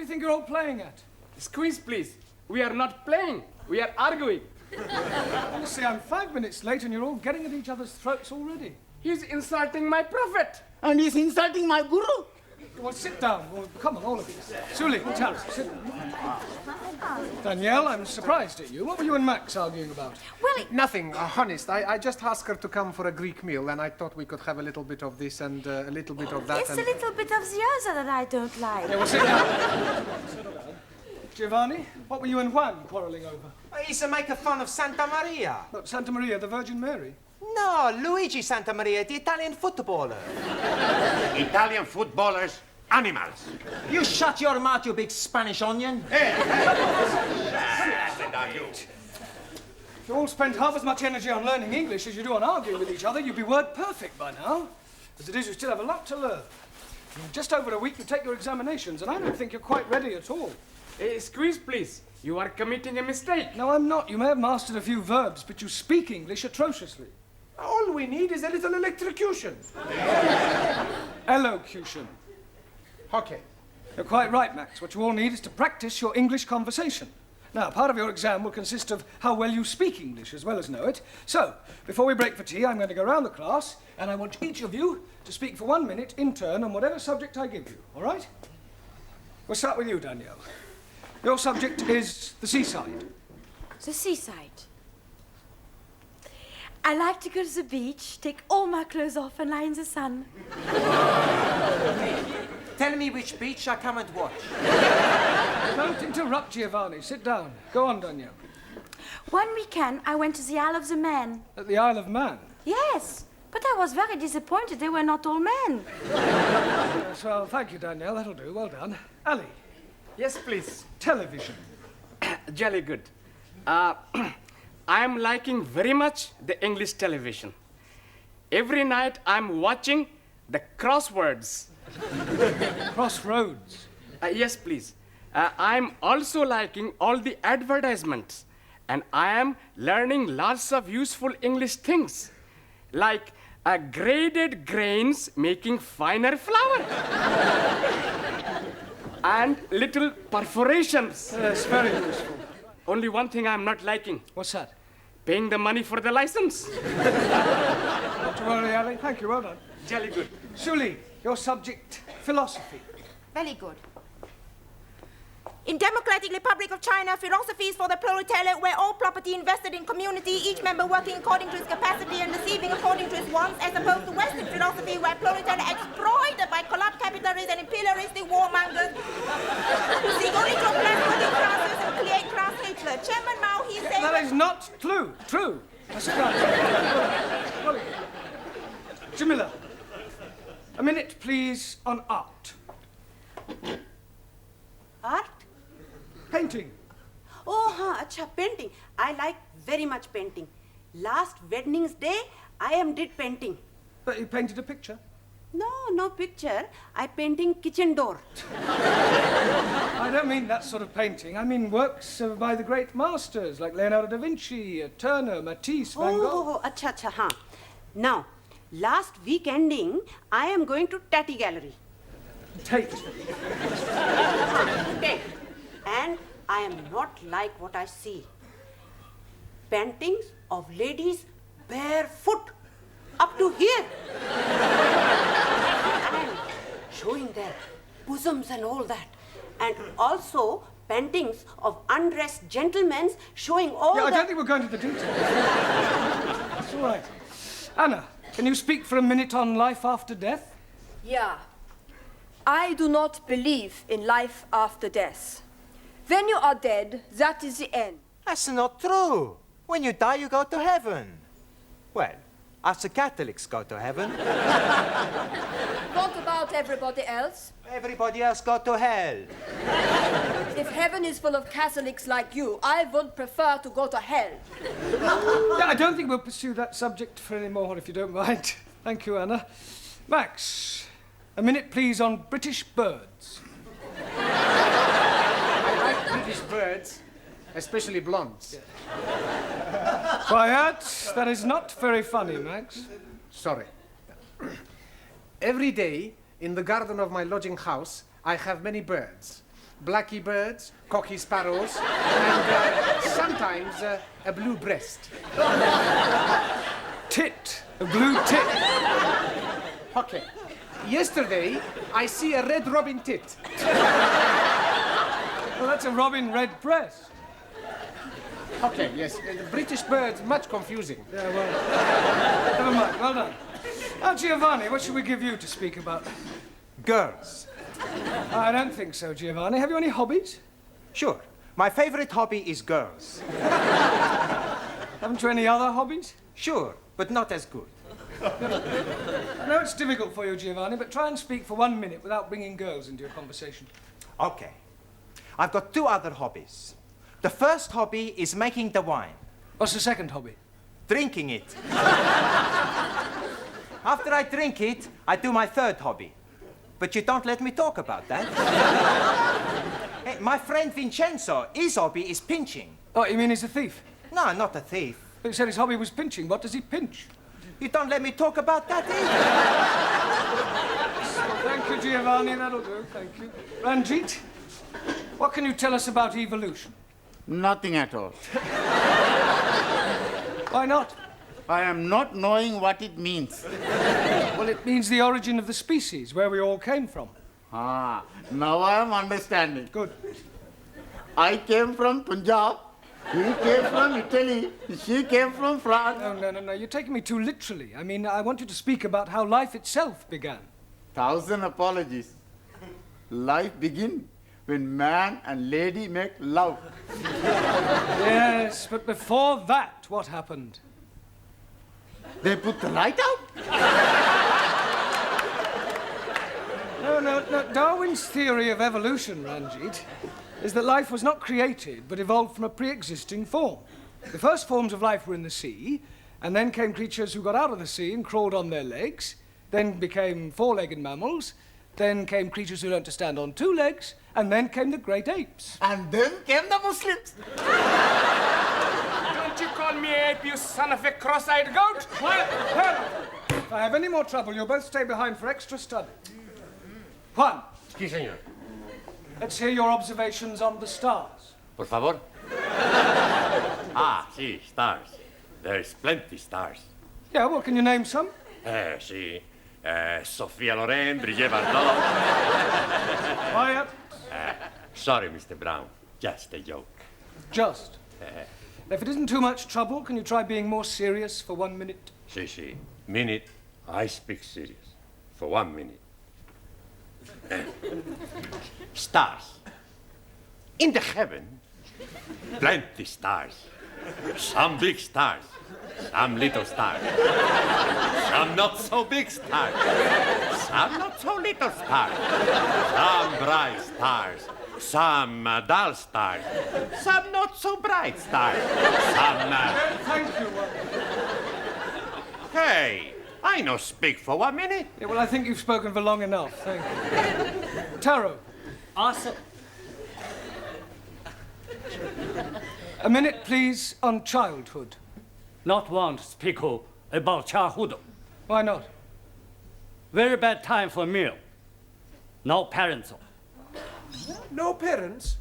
you think you're all playing at? Squeeze, please. We are not playing. We are arguing. Honestly, I'm 5 minutes late and you're all getting at each other's throats already. He's insulting my prophet. And he's insulting my guru. Well, sit down. Well, come on, all of you. Suli, Tara, sit down. Danielle, I'm surprised at you. What were you and Max arguing about? Well, Nothing, honest. I just asked her to come for a Greek meal, and I thought we could have a little bit of this and a little bit of that. it's a little bit of the other that I don't like. Yeah, well, sit down. Giovanni, what were you and Juan quarrelling over? He's making fun of Santa Maria. Look, Santa Maria, the Virgin Mary. No, Luigi Santa Maria, the Italian footballer. Italian footballers, animals. You shut your mouth, you big Spanish onion. If you all spent half as much energy on learning English as you do on arguing with each other, you'd be word perfect by now. As it is, you still have a lot to learn. In just over a week, you take your examinations, and I don't think you're quite ready at all. Squeeze, please. You are committing a mistake. No, I'm not. You may have mastered a few verbs, but you speak English atrociously. All we need is a little electrocution. Elocution. Okay. You're quite right, Max. What you all need is to practice your English conversation. Now, part of your exam will consist of how well you speak English as well as know it. So, before we break for tea, I'm going to go round the class, and I want each of you to speak for 1 minute in turn on whatever subject I give you, all right? We'll start with you, Danielle. Your subject is the seaside. The seaside. I like to go to the beach, take all my clothes off and lie in the sun. Tell me which beach I come and watch. Don't interrupt, Giovanni. Sit down. Go on, Danielle. One weekend, I went to the Isle of the Man. At the Isle of Man. Yes, but I was very disappointed they were not all men. Yes, well, thank you, Danielle. That'll do. Well done. Ali, Yes, please. television. Jolly good. I'm liking very much the English television. Every night I'm watching the crosswords. Crossroads. Yes, please. I'm also liking all the advertisements. And I am learning lots of useful English things. Like graded grains making finer flour. And little perforations. Yes, very useful. Only one thing I'm not liking. What's that? Paying the money for the license. Not to worry, Ali. Thank you. Well done. Jolly good. Suli, your subject, philosophy. Very good. In Democratic Republic of China, philosophy is for the proletariat, where all property invested in community, each member working according to his capacity and receiving according to his wants, as opposed to Western philosophy, where proletariat exploited by corrupt capitalists and imperialistic warmongers who seek only to oppress working classes and create class hatred. Chairman Mao, he said... That is not true. Now sit down. Well, Jamila, a minute, please, on art. Art? Painting. Oh, acha, painting. I like very much painting. Last Wednesday's day, I did painting. But you painted a picture. No picture. I painting kitchen door. I don't mean that sort of painting. I mean works by the great masters like Leonardo da Vinci, Turner, Matisse, Van Gogh. Oh, acha, huh. Now, last week ending, I am going to Tati Gallery. Tate. Tate. And I am not like what I see. Paintings of ladies barefoot up to here. And showing their bosoms and all that. And also paintings of undressed gentlemen showing all I the... don't think we're going to the details. That's all right. Anna, can you speak for a minute on life after death? Yeah. I do not believe in life after death. When you are dead, that is the end. That's not true. When you die, you go to heaven. Well, us the Catholics go to heaven. What about everybody else? Everybody else go to hell. If heaven is full of Catholics like you, I would prefer to go to hell. Yeah, I don't think we'll pursue that subject for any more, if you don't mind. Thank you, Anna. Max, a minute, please, on British birds. I like British birds, especially blondes. Quiet. That is not very funny, Max. Sorry. Every day, in the garden of my lodging house, I have many birds. blacky birds, cocky sparrows, and sometimes a blue breast. Tit. A blue tit. Okay. Yesterday, I see a red robin tit. Well, that's a robin redbreast. Okay, yes. The British birds, much confusing. Yeah, well, never mind. Well done. Now, Giovanni, what should we give you to speak about? Girls. I don't think so, Giovanni. Have you any hobbies? Sure. My favorite hobby is girls. Haven't you any other hobbies? Sure, but not as good. I know it's difficult for you, Giovanni, but try and speak for 1 minute without bringing girls into your conversation. Okay. I've got 2 other hobbies. The first hobby is making the wine. What's the second hobby? Drinking it. After I drink it, I do my third hobby. But you don't let me talk about that. Hey, my friend Vincenzo, his hobby is pinching. Oh, you mean he's a thief? No, not a thief. But you said his hobby was pinching. What does he pinch? You don't let me talk about that either. Thank you, Giovanni. That'll do. Thank you. Ranjit, what can you tell us about evolution? Nothing at all. Why not? I am not knowing what it means. Well, it means the origin of the species, where we all came from. Ah, now I am understanding. Good. I came from Punjab. He came from Italy. She came from France. No. You're taking me too literally. I mean, I want you to speak about how life itself began. 1,000 apologies. Life begins when man and lady make love. Yes, but before that, what happened? They put the light out? No. Darwin's theory of evolution, Ranjit, is that life was not created, but evolved from a pre-existing form. The first forms of life were in the sea, and then came creatures who got out of the sea and crawled on their legs, then became 4-legged mammals, then came creatures who learned to stand on 2 legs, and then came the great apes. And then came the Muslims. Don't you call me ape, you son of a cross-eyed goat? Quiet! If I have any more trouble, you'll both stay behind for extra study. Juan, Sí, señor. let's hear your observations on the stars. Por favor. Sí, stars. There's plenty stars. Yeah, well, can you name some? Sí. Sophia Loren, Brigitte Bardot. Quiet. Sorry, Mr. Brown. Just a joke. Just. If it isn't too much trouble, can you try being more serious for 1 minute? Sí. Minute, I speak serious. For 1 minute. Stars. In the heaven, plenty stars. Some big stars, some little stars. Some not so big stars, some not so little stars. Some bright stars, some dull stars, some not so bright stars. Some... Thank you. Hey, I no speak for 1 minute. Yeah, well, I think you've spoken for long enough. Thank you. Taro. Awesome. A minute, please, on childhood. Not want to speak about childhood. Why not? Very bad time for meal. No parents. No parents?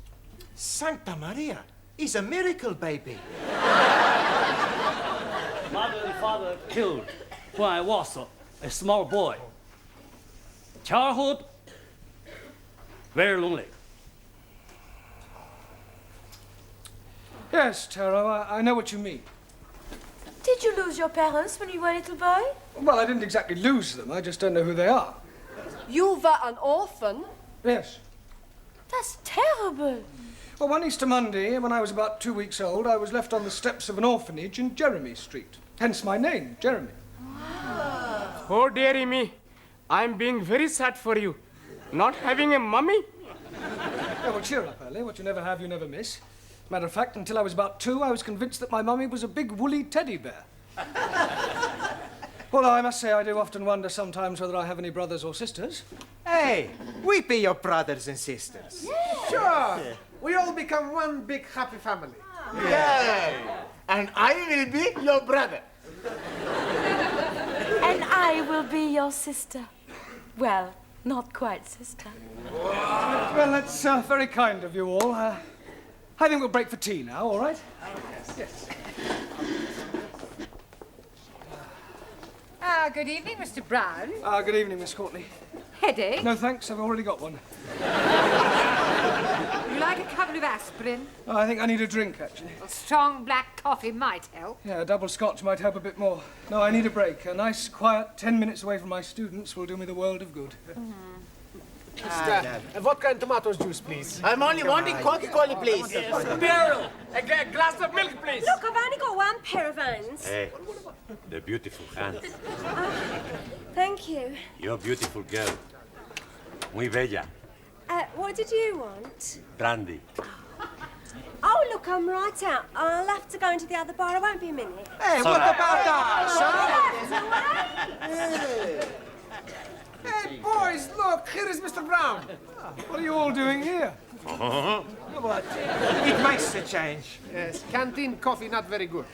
Santa Maria, he's a miracle baby. Mother and father killed when I was a small boy. Childhood, very lonely. Yes, Taro, I know what you mean. Did you lose your parents when you were a little boy? Well, I didn't exactly lose them. I just don't know who they are. You were an orphan? Yes. That's terrible. Well, one Easter Monday, when I was about 2 weeks old, I was left on the steps of an orphanage in Jeremy Street. Hence my name, Jeremy. Oh, dearie me. I'm being very sad for you. Not having a mummy? Yeah, well, cheer up, Ellie. What you never have, you never miss. Matter of fact, until I was about 2, I was convinced that my mummy was a big woolly teddy bear. Although I must say I do often wonder sometimes whether I have any brothers or sisters. Hey, we be your brothers and sisters. Sure. We all become one big happy family. Yeah. And I will be your brother. And I will be your sister. Well, Not quite, sister. Well, that's very kind of you all. I think we'll break for tea now, all right? Yes. Good evening, Mr. Brown. Good evening, Miss Courtney. Headache? No, thanks. I've already got one. You like a couple of aspirin? Oh, I think I need a drink, actually. A strong black coffee might help. Yeah, a double scotch might help a bit more. No, I need a break. A nice, quiet 10 minutes away from my students will do me the world of good. Vodka and tomato juice, please. I'm only wanting Coca-Cola, please. Beryl, a glass of milk, please. Look, I've only got one pair of hands. Hey, the beautiful hands. Thank you. You're a beautiful girl. Muy bella. What did you want? Brandy. Oh, look, I'm right out. I'll have to go into the other bar. I won't be a minute. Hey, what about that, Hey, boys, look, here is Mr. Brown. What are you all doing here? It makes a change. Yes, canteen coffee not very good.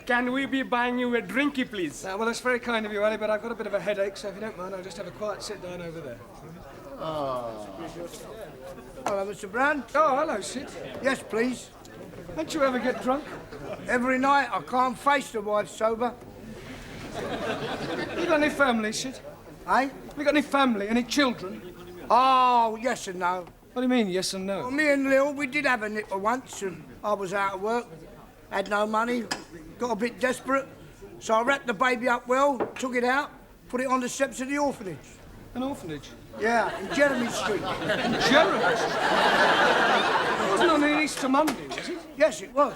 Can we be buying you a drinky, please? Well, that's very kind of you, Ali, but I've got a bit of a headache, so if you don't mind, I'll just have a quiet sit down over there. Hello, Mr. Brown. Oh, hello, Sid. Yes, please. Don't you ever get drunk? Every night I can't face the wife sober. You got any family, Sid? Eh? You got any family, any children? Oh, yes and no. What do you mean, yes and no? Well, me and Lil, we did have a nipper once, and I was out of work, had no money, got a bit desperate, so I wrapped the baby up well, took it out, put it on the steps of the orphanage. An orphanage? Yeah, in Jeremy Street. In Jeremy Street? It wasn't on an Easter Monday, was it? Yes, it was.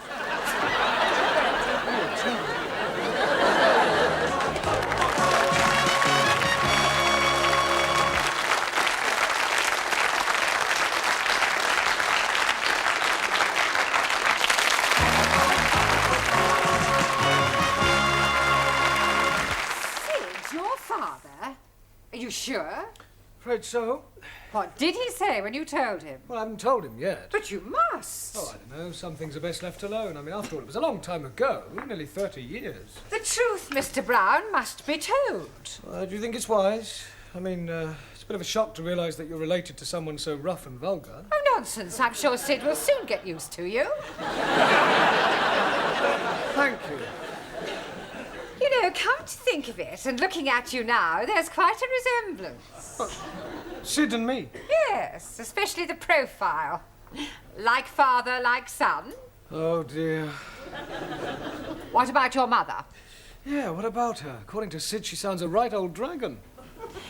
Are you sure? Afraid so. What did he say when you told him? Well, I haven't told him yet. But you must. Oh, I don't know. Some things are best left alone. I mean, after all, it was a long time ago. Nearly 30 years. The truth, Mr. Brown, must be told. Do you think it's wise? I mean, it's a bit of a shock to realise that you're related to someone so rough and vulgar. Oh, nonsense. I'm sure Sid will soon get used to you. Thank you. You know, come to think of it, and looking at you now, there's quite a resemblance. Sid and me? Yes, especially the profile. Like father, like son. Oh, dear. What about your mother? Yeah, what about her? According to Sid, she sounds a right old dragon.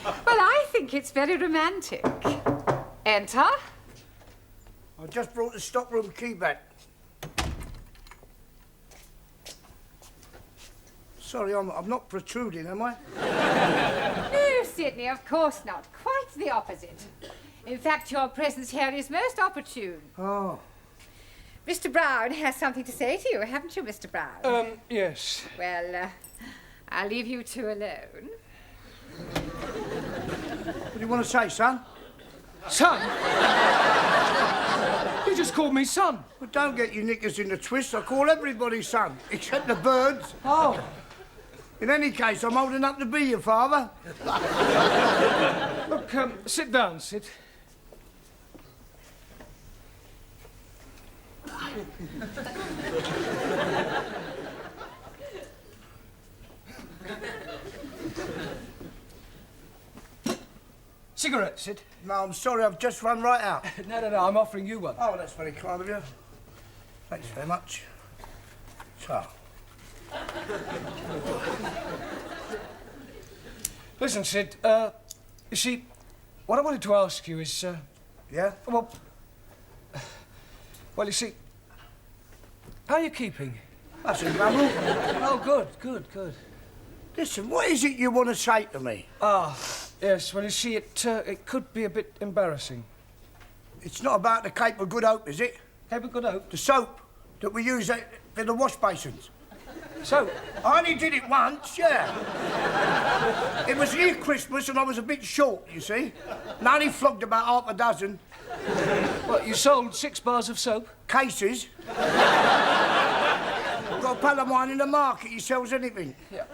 Well, I think it's very romantic. Enter. I just brought the stockroom key back. Sorry, I'm not protruding, am I? No, Sidney, of course not. Quite the opposite. In fact, your presence here is most opportune. Oh. Mr. Brown has something to say to you, haven't you, Mr. Brown? Yes. Well, I'll leave you two alone. What do you want to say, son? Son? You just called me son. Well, don't get your knickers in a twist. I call everybody son, except the birds. Oh. In any case, I'm old enough to be your father. Look, sit down, Sid. Cigarette, Sid? No, I'm sorry, I've just run right out. No, I'm offering you one. Oh, that's very kind of you. Thanks very much. So. Listen, Sid, you see, what I wanted to ask you is, Yeah? well, you see, how are you keeping? That's a grumble. Oh, good. Listen, what is it you want to say to me? Yes, well, you see, it could be a bit embarrassing. It's not about the Cape of Good Hope, is it? Cape of Good Hope? The soap that we use for the wash basins. So, I only did it once, yeah. It was near Christmas and I was a bit short, you see. And I only flogged about half a dozen. what, you sold 6 bars of soap? Cases. I've got a pal of mine in the market, he sells anything. Yeah,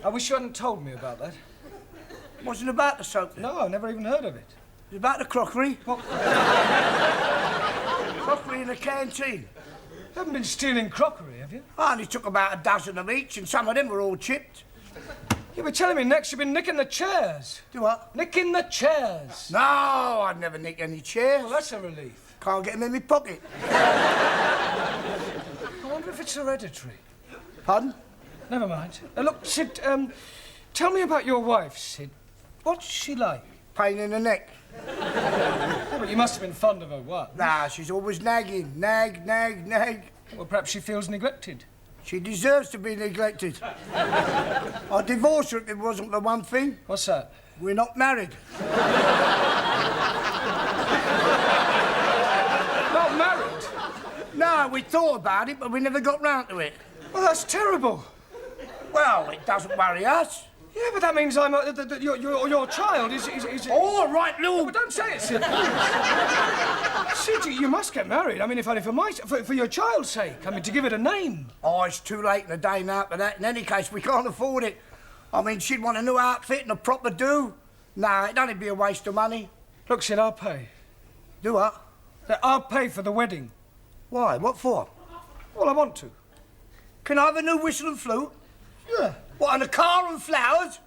I wish you hadn't told me about that. Wasn't about the soap. No, I've never even heard of it. It was about the crockery. What? Crockery in the canteen. You haven't been stealing crockery, have you? I only took about a dozen of each, and some of them were all chipped. You were telling me next you've been nicking the chairs. Do what? Nicking the chairs. No, I'd never nick any chairs. Well, that's a relief. Can't get them in my pocket. I wonder if it's hereditary. Pardon? Never mind. Look, Sid, tell me about your wife, Sid. What's she like? Pain in the neck. Yeah, but you must have been fond of her wife. Nah, she's always nagging. Nag, nag, nag. Well, perhaps she feels neglected. She deserves to be neglected. I'd divorce her if it wasn't the one thing. What's that? We're not married. Not married? No, we thought about it, but we never got round to it. Well, that's terrible. Well, it doesn't worry us. Yeah, but that means your child is... All right, Lou. Well, don't say it, Sid. Sid, you must get married. I mean, if only for your child's sake. I mean, to give it a name. Oh, it's too late in the day now for that. In any case, we can't afford it. I mean, she'd want a new outfit and a proper do. Nah, it'd only be a waste of money. Look, Sid, I'll pay. Do what? I'll pay for the wedding. Why? What for? Well, I want to. Can I have a new whistle and flute? Yeah. What, and a car and flowers?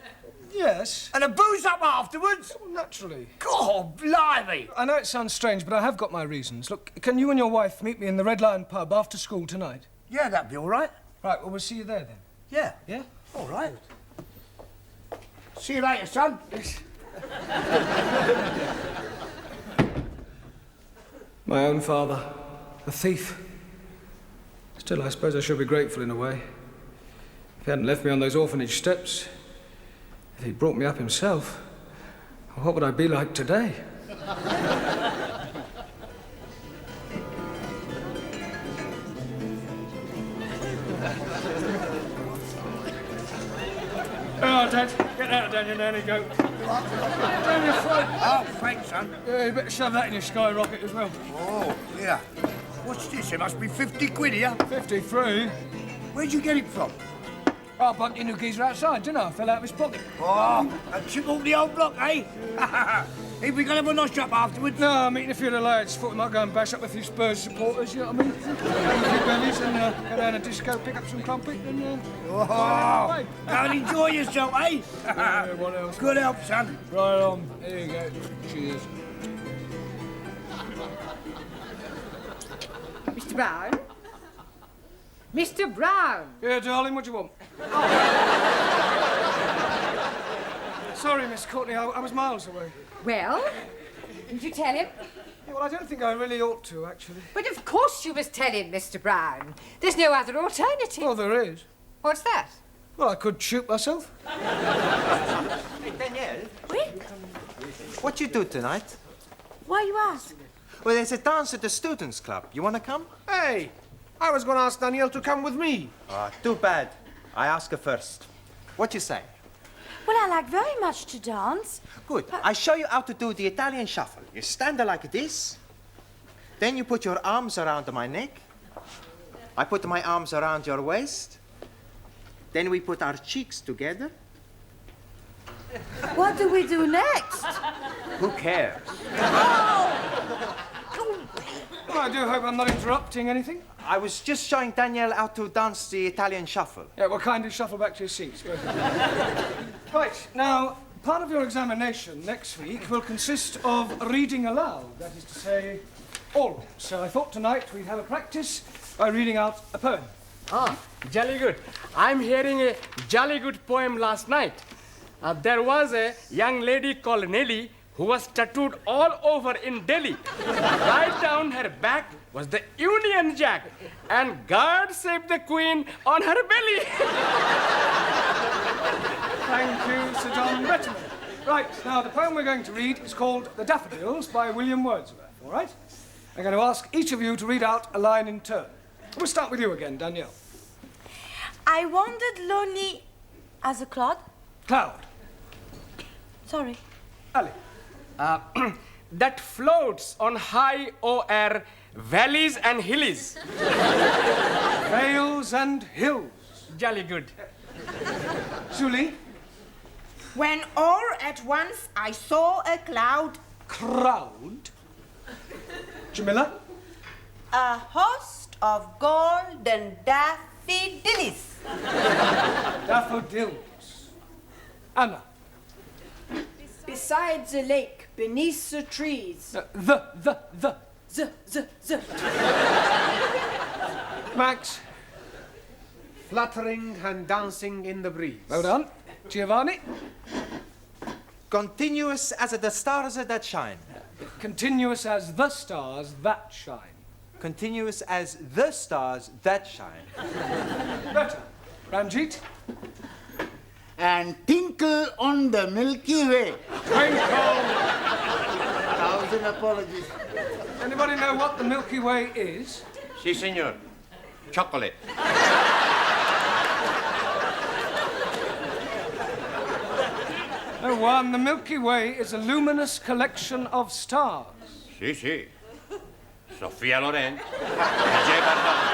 Yes. And a booze up afterwards? Well, naturally. God, blimey! I know it sounds strange, but I have got my reasons. Look, can you and your wife meet me in the Red Lion pub after school tonight? Yeah, that'd be all right. Right, well, we'll see you there then. Yeah. Yeah? All right. See you later, son. My own father, a thief. Still, I suppose I should be grateful in a way. If he hadn't left me on those orphanage steps, if he'd brought me up himself, what would I be like today? Oh, Dad, get out down your nanny goat. Down your throat. Oh, thanks, son. Yeah, you better shove that in your skyrocket as well. Oh, yeah. What's this? It must be 50 quid here. 53? Where'd you get it from? I bumped into a geezer outside, didn't I? Fell out of his pocket. Oh, a chip off the old block, eh? Ain't we gonna have a nosh up afterwards? No, I'm meeting a few of the lads. Thought we might go and bash up a few Spurs supporters, you know what I mean? Have a few bellies and go down a disco, pick up some crumpet and... Oh, go and enjoy yourself, eh? Yeah, what else? Good help, son. Right on. There you go. Cheers. Mr. Brown? Mr. Brown! Yeah, darling, what do you want? Sorry, Miss Courtney, I was miles away. Well, did you tell him? Yeah, well, I don't think I really ought to, actually. But of course you must tell him, Mr. Brown. There's no other alternative. Well, there is. What's that? Well, I could shoot myself. Hey, Danielle. Oui? What you do tonight? Why you ask? Well, there's a dance at the Students' Club. You want to come? Hey, I was going to ask Danielle to come with me. Too bad. I ask her first. What you say? Well, I like very much to dance. Good. I show you how to do the Italian shuffle. You stand there like this. Then you put your arms around my neck. I put my arms around your waist. Then we put our cheeks together. What do we do next? Who cares? Well, I do hope I'm not interrupting anything. I was just showing Danielle how to dance the Italian shuffle. Yeah, well, kindly shuffle back to your seats. Go ahead. Right, now, part of your examination next week will consist of reading aloud, that is to say, oral. So I thought tonight we'd have a practice by reading out a poem. Ah, jolly good. I'm hearing a jolly good poem last night. There was a young lady called Nelly who was tattooed all over in Delhi. Right down her back was the Union Jack, and God save the Queen on her belly. Thank you, Sir John Betterman. Right, now the poem we're going to read is called The Daffodils by William Wordsworth, all right? I'm going to ask each of you to read out a line in turn. We'll start with you again, Danielle. I wandered lonely as a cloud. Cloud. Sorry. Ali. That floats on high o'er valleys and hillies. Vales and hills. Jolly good. Julie. When all at once I saw a cloud. Crowd? Jamila? A host of golden daffodils. Daffodils. Anna? Beside the lake, beneath the trees. The. Z. Max? Fluttering and dancing in the breeze. Well done. Giovanni? Continuous as the stars that shine. Continuous as the stars that shine. Continuous as the stars that shine. Better. Ranjit? And tinkle on the Milky Way. Twinkle. 1,000 apologies. Anybody know what the Milky Way is? Si, senor. Chocolate. No one. The Milky Way is a luminous collection of stars. Si, si. Sofia Loren. Ajay Bardot.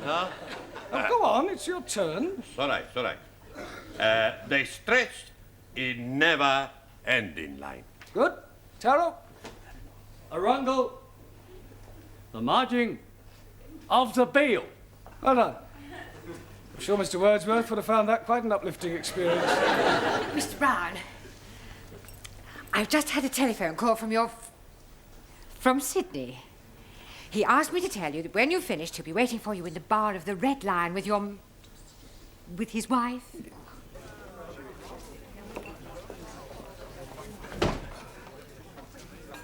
No. Oh, go on, it's your turn. It's all right. They stretched in never-ending line. Good. Taro? Arundel, the margin of the bill. Well done. I'm sure Mr. Wordsworth would have found that quite an uplifting experience. Mr. Brown, I've just had a telephone call from Sydney. He asked me to tell you that when you've finished, he'll be waiting for you in the bar of the Red Lion with his wife.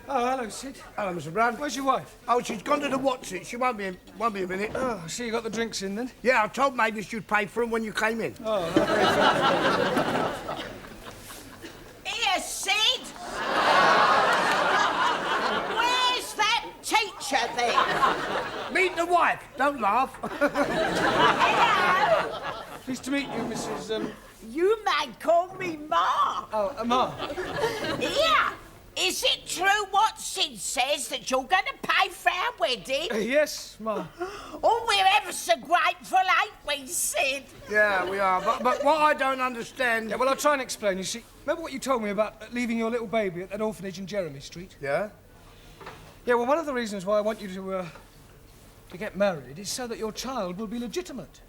Oh, hello, Sid. Hello, Mr. Brown. Where's your wife? Oh, she's gone to the Watson. She won't be a minute. Oh, I see you got the drinks in then. Yeah, I told Mavis you'd pay for them when you came in. Oh, that's very Here, Sid! Where's that teacher then? Meet the wife. Don't laugh. Hello! Pleased to meet you, Mrs. You may call me Ma. Oh, Ma. Yeah. Is it true what Sid says that you're going to pay for our wedding? Yes, Ma. Oh, we're ever so grateful, ain't we, Sid? Yeah, we are. But what I don't understand... Yeah, well, I'll try and explain. You see, remember what you told me about leaving your little baby at that orphanage in Jeremy Street? Yeah? Yeah, well, one of the reasons why I want you to get married is so that your child will be legitimate.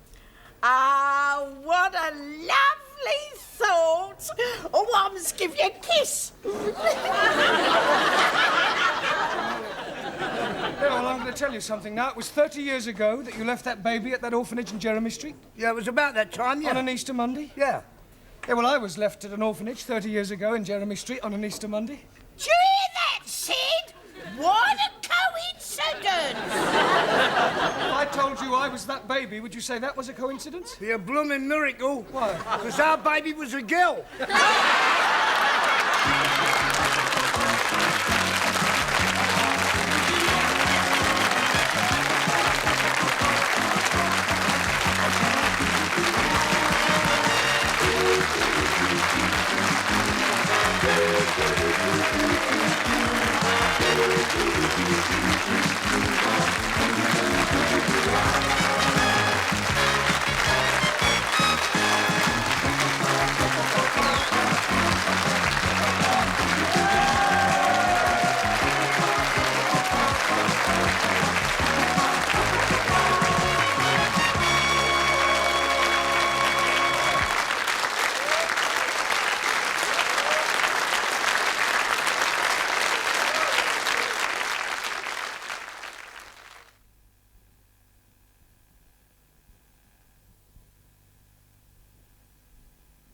Ah, what a lovely thought. Oh, I must give you a kiss. Yeah, well, I'm going to tell you something now. It was 30 years ago that you left that baby at that orphanage in Jeremy Street. Yeah, it was about that time, yeah. On an Easter Monday? Yeah. Yeah, well, I was left at an orphanage 30 years ago in Jeremy Street on an Easter Monday. Do you hear that, Sid? What a coincidence! If I told you I was that baby, would you say that was a coincidence? Be a blooming miracle. Why? Because our baby was a girl. Thank you.